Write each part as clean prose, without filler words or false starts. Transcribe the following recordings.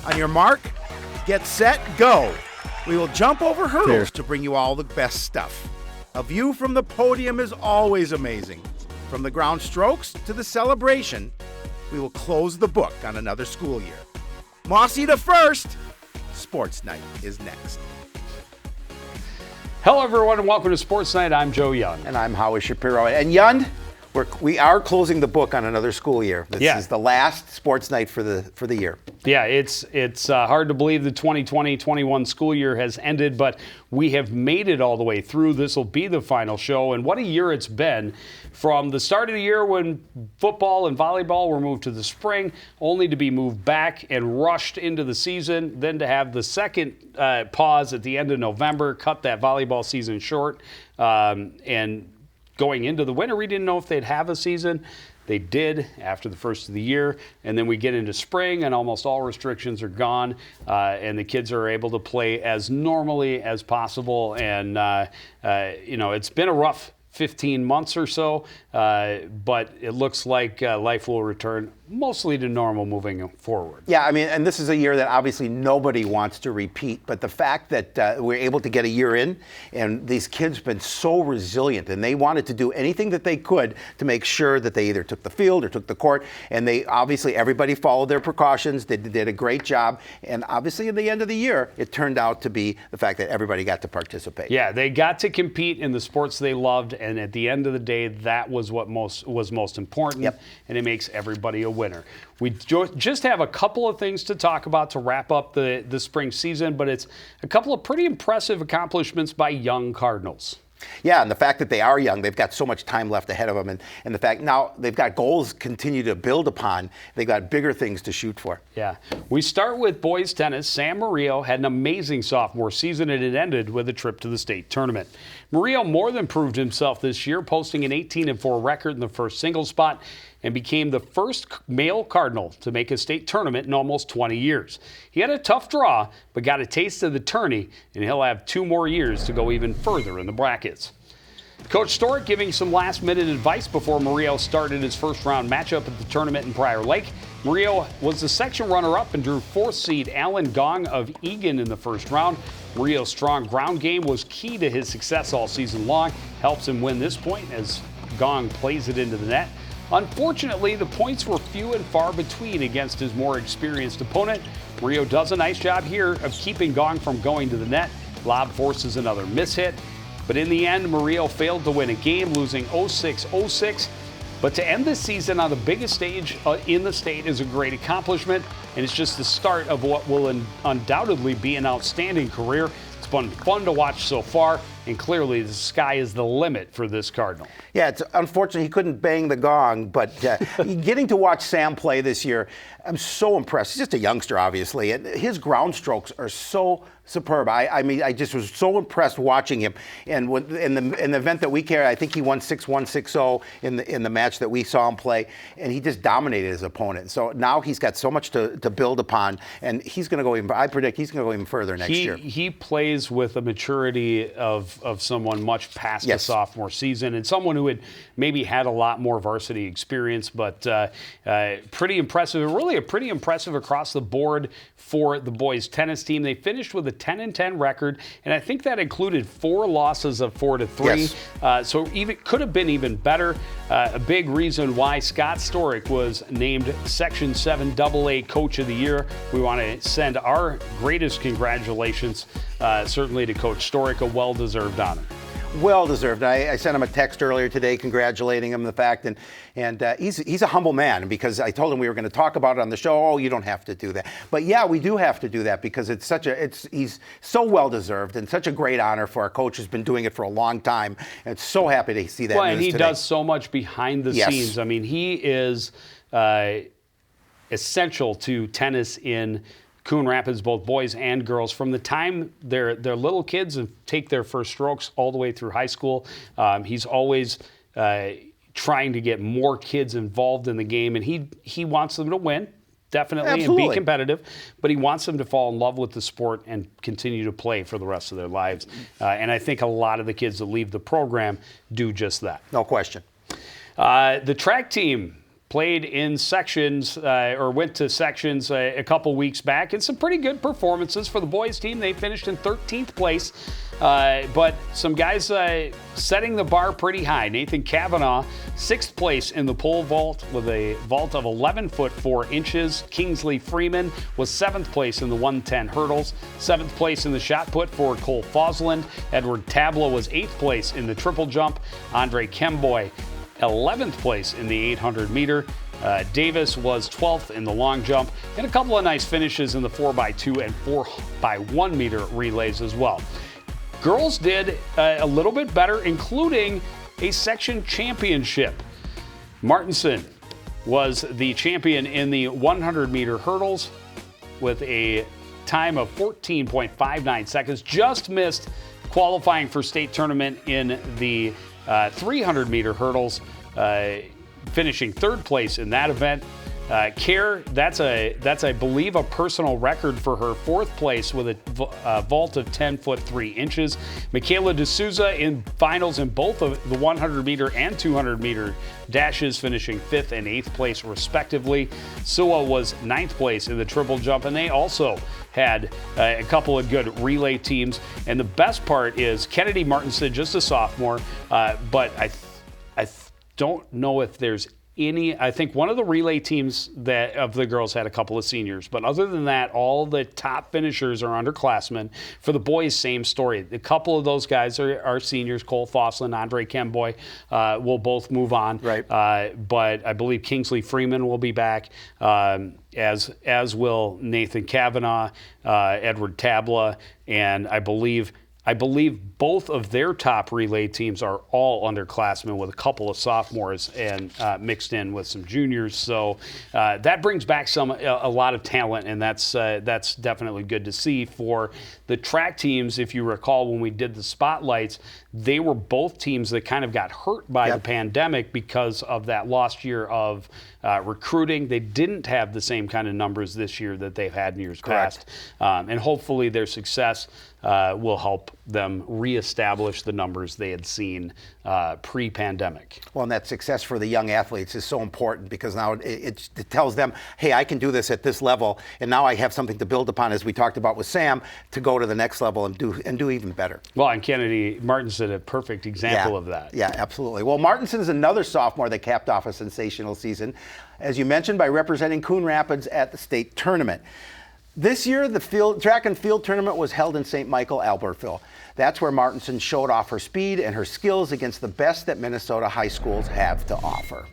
On your mark, get set, go. We will jump over hurdles to bring you all the best stuff. A view from the podium is always amazing. From the ground strokes to the celebration, we will close the book on another school year. Mossy to first. Sports Night is next. Hello, everyone, and welcome to Sports Night. I'm Joe Young. And I'm Howie Shapiro. And Yund, we are closing the book on another school year. This is the last Sports Night for the year. Yeah, it's hard to believe the 2020-21 school year has ended, but we have made it all the way through. This will be the final show, and what a year it's been. From the start of the year when football and volleyball were moved to the spring, only to be moved back and rushed into the season, then to have the second pause at the end of November, cut that volleyball season short, and going into the winter, we didn't know if they'd have a season. They did after the first of the year, and then we get into spring, and almost all restrictions are gone, and the kids are able to play as normally as possible. And it's been a rough 15 months or so, but it looks like life will return mostly to normal moving forward. Yeah, I mean, and this is a year that obviously nobody wants to repeat, but the fact that we're able to get a year in, and these kids have been so resilient, and they wanted to do anything that they could to make sure that they either took the field or took the court, and they obviously, everybody followed their precautions. They did a great job, and obviously at the end of the year, it turned out to be the fact that everybody got to participate. Yeah, they got to compete in the sports they loved, and at the end of the day, that was what was most important, and it makes everybody a winner. We just have a couple of things to talk about to wrap up the spring season, but it's a couple of pretty impressive accomplishments by young Cardinals. Yeah, and the fact that they are young, they've got so much time left ahead of them, and the fact now they've got goals continue to build upon. They've got bigger things to shoot for. Yeah. We start with boys tennis. Sam Murillo had an amazing sophomore season, and it ended with a trip to the state tournament. Murillo more than proved himself this year, posting an 18-4 record in the first singles spot, and became the first male Cardinal to make a state tournament in almost 20 years. He had a tough draw, but got a taste of the tourney, and he'll have 2 more years to go even further in the brackets. Coach Storick giving some last-minute advice before Murillo started his first-round matchup at the tournament in Prior Lake. Murillo was the section runner-up and drew 4th seed Alan Gong of Egan in the first round. Murillo's strong ground game was key to his success all season long, helps him win this point as Gong plays it into the net. Unfortunately, the points were few and far between against his more experienced opponent. Murillo does a nice job here of keeping Gong from going to the net. Lob forces another mishit. But in the end, Murillo failed to win a game, losing 0-6-0-6. But to end this season on the biggest stage in the state is a great accomplishment, and it's just the start of what will undoubtedly be an outstanding career. It's been fun to watch so far, and clearly the sky is the limit for this Cardinal. Yeah, it's unfortunate he couldn't bang the gong, but getting to watch Sam play this year, I'm so impressed. He's just a youngster, obviously, and his ground strokes are so superb. I mean, I just was so impressed watching him. And in the event that we carried, I think he won 6-1, 6-0 in the match that we saw him play, and he just dominated his opponent. So now he's got so much to build upon, and he's going to go even. I predict he's going to go even further next year. He plays with a maturity of someone much past the sophomore season, and someone who had maybe had a lot more varsity experience, but pretty impressive. Really, pretty impressive across the board for the boys tennis team. They finished with a 10-10 record, and I think that included 4 losses of 4-3. Yes. So even could have been even better. A big reason why Scott Storick was named Section 7 AA Coach of the Year. We want to send our greatest congratulations, certainly to Coach Storick, a well-deserved honor. Well deserved. I sent him a text earlier today congratulating him on the fact, and he's a humble man, because I told him we were going to talk about it on the show. Oh, you don't have to do that. But yeah, we do have to do that, because he's so well deserved and such a great honor for our coach who's been doing it for a long time. And so happy to see that news and he today. Does so much behind the scenes. I mean, he is essential to tennis in Coon Rapids, both boys and girls, from the time they're little kids and take their first strokes all the way through high school. He's always trying to get more kids involved in the game, and he wants them to win, definitely. Absolutely. And be competitive, but he wants them to fall in love with the sport and continue to play for the rest of their lives. And I think a lot of the kids that leave the program do just that. No question. The track team played in sections or went to sections a couple weeks back, and some pretty good performances for the boys team. They finished in 13th place, but some guys setting the bar pretty high. Nathan Kavanaugh, 6th place in the pole vault with a vault of 11 foot 4 inches. Kingsley Freeman was 7th place in the 110 hurdles, 7th place in the shot put for Cole Fosland. Edward Tabla was 8th place in the triple jump. Andre Kemboy, 11th place in the 800 meter. Davis was 12th in the long jump, and a couple of nice finishes in the 4x2 and 4x1 meter relays as well. Girls did a little bit better, including a section championship. Martinson was the champion in the 100 meter hurdles with a time of 14.59 seconds. Just missed qualifying for state tournament in the 300 meter hurdles, finishing 3rd place in that event. Kerr, that's I believe a personal record for her, 4th place with a vault of 10 foot 3 inches. Michaela D'Souza in finals in both of the 100 meter and 200 meter dashes, finishing 5th and 8th place respectively. Sua was 9th place in the triple jump, and they also had a couple of good relay teams. And the best part is Kennedy Martinson, just a sophomore, but I don't know if there's I think one of the relay teams that of the girls had a couple of seniors, but other than that, all the top finishers are underclassmen. For the boys, same story. A couple of those guys are seniors. Cole Fosland, Andre Kemboy will both move on. Right. But I believe Kingsley Freeman will be back, as will Nathan Kavanaugh, Edward Tabla, and I believe both of their top relay teams are all underclassmen with a couple of sophomores and mixed in with some juniors. So that brings back a lot of talent, and that's definitely good to see for the track teams. If you recall, when we did the spotlights, they were both teams that kind of got hurt by the pandemic because of that lost year of recruiting. They didn't have the same kind of numbers this year that they've had in years past, and hopefully their success will help them reestablish the numbers they had seen pre-pandemic. Well, and that success for the young athletes is so important because now it tells them, hey, I can do this at this level, and now I have something to build upon, as we talked about with Sam, to go to the next level and do even better. Well, and Kennedy Martinson, a perfect example of that. Yeah, absolutely. Well, Martinson is another sophomore that capped off a sensational season, as you mentioned, by representing Coon Rapids at the state tournament. This year, the track and field tournament was held in St. Michael, Albertville. That's where Martinson showed off her speed and her skills against the best that Minnesota high schools have to offer.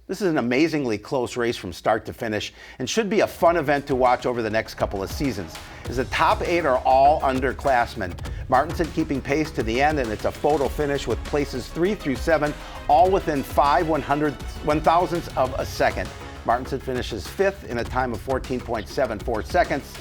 This is an amazingly close race from start to finish and should be a fun event to watch over the next couple of seasons, as the top 8 are all underclassmen. Martinson keeping pace to the end, and it's a photo finish with places 3 through 7 all within 1/1000th of a second. Martinson finishes 5th in a time of 14.74 seconds.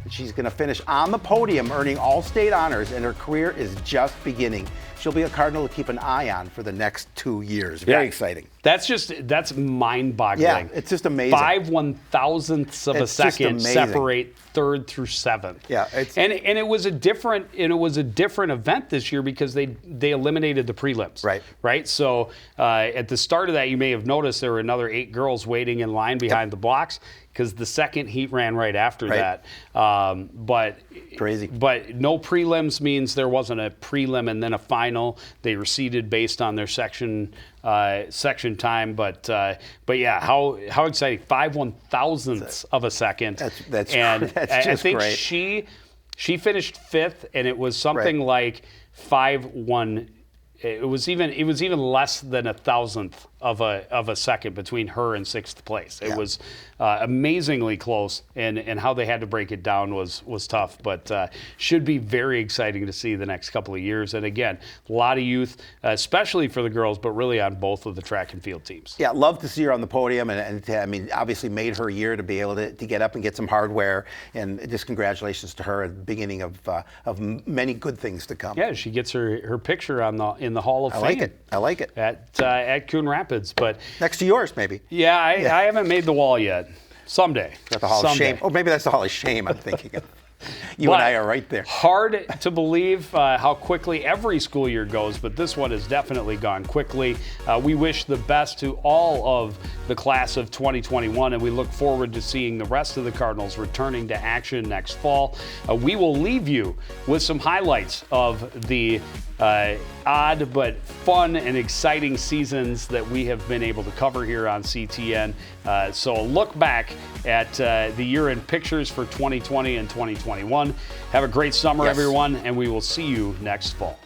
She's going to finish on the podium, earning all state honors, and her career is just beginning. She'll be a Cardinal to keep an eye on for the next 2 years. Very exciting. That's mind-boggling. Yeah, it's just amazing. 5/1000ths of a second separate 3rd through 7th. Yeah, and it was a different event this year because they eliminated the prelims. Right. So at the start of that, you may have noticed there were another 8 girls waiting in line behind the blocks, because the second heat ran right after that. But crazy. But no prelims means there wasn't a prelim and then a final. They were seeded based on their section time. But yeah, how exciting! 5/1000ths of a second. That's and that's I just think great. she finished 5th, and it was something like 5-1. It was even less than 1,000th of a second between her and 6th place. It was amazingly close, and how they had to break it down was tough, but should be very exciting to see the next couple of years. And again, a lot of youth, especially for the girls, but really on both of the track and field teams. Yeah, love to see her on the podium, and I mean, obviously made her year to be able to get up and get some hardware, and just congratulations to her at the beginning of many good things to come. Yeah, she gets her picture in the Hall of Fame. I like it. At Coon Rapids, but next to yours, maybe. Yeah, I haven't made the wall yet. Someday. Is that the Hall of Shame? Oh, maybe that's the Hall of Shame I'm thinking of. You and I are right there. Hard to believe how quickly every school year goes, but this one has definitely gone quickly. We wish the best to all of the class of 2021, and we look forward to seeing the rest of the Cardinals returning to action next fall. We will leave you with some highlights of the odd but fun and exciting seasons that we have been able to cover here on CTN. So a look back at the year-end pictures for 2020 and 2021. Have a great summer, everyone, and we will see you next fall.